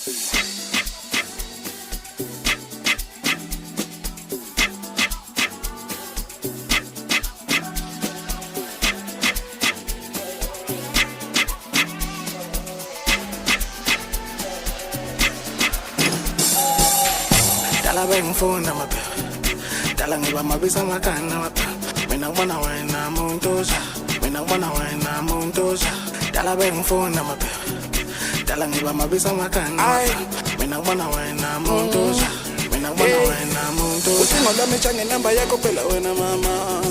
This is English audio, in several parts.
Dala bengifuna maphela, dala ngiba mabisa makana maphela. Mina ngibona wena muntoza, mina ngibona wena muntoza. Dala bengifuna maphela, dala ngiba mabisa makana maphela. Mina ngibona wena muntoza, mina ngibona wena muntoza. Ucingo lami change number yakho phela wena mama.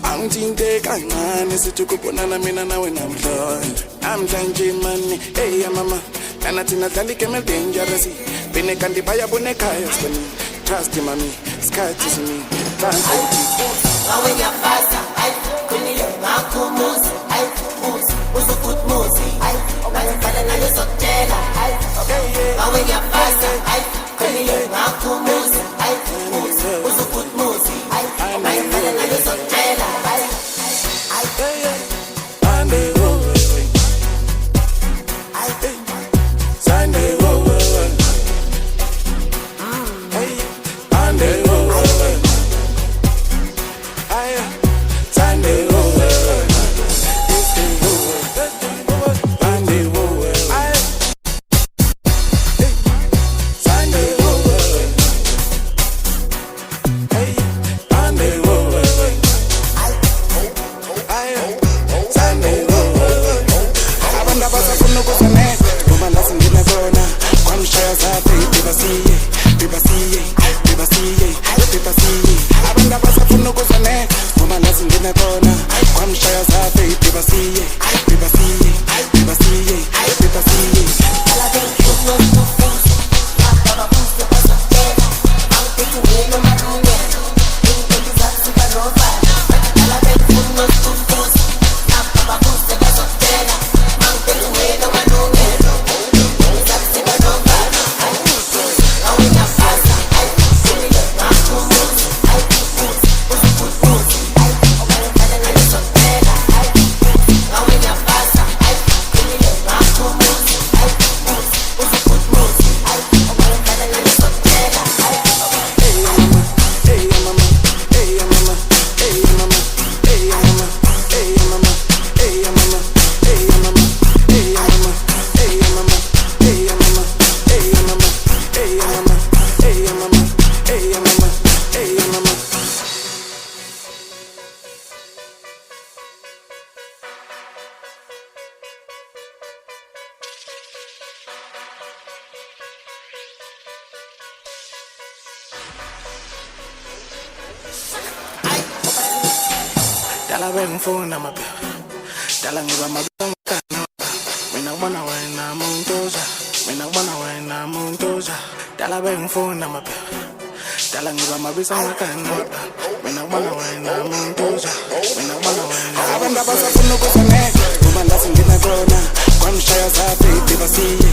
Angithinte kancane sithi kubonana mina nawe namhlanje mani. Hey mama, lana thina dlala igame dangerous. Bine kanti bayabona ekhaya sibani. Trust mami, skhathi simi. Awuyafasa, ay, kunile ngakhumuzi, ay, uzukutmuzi, ay, ongazifana nayo sokutshela, ay, awuyafasa, ay, kunile ngakhumuzi, ay, uzukutmuzi, ay, ongazifana nayo sokutshela, ay, Sunday, oh, Sunday, oh, Sunday, oh, Sunday, oh, Sunday, oh, Sunday, oh, Dala bengifuna maphela, dala ngiba mabisa makana. Mina ngibona wena muntoza, mina ngibona wena muntoza. Dala bengifuna maphela, dala ngiba mabisa makana. Mina ngibona wena muntoza, mina ngibona wena. Abantu abasafuna ukuzonela, uma lasi ngina kona, kwamshaya zabe basiye.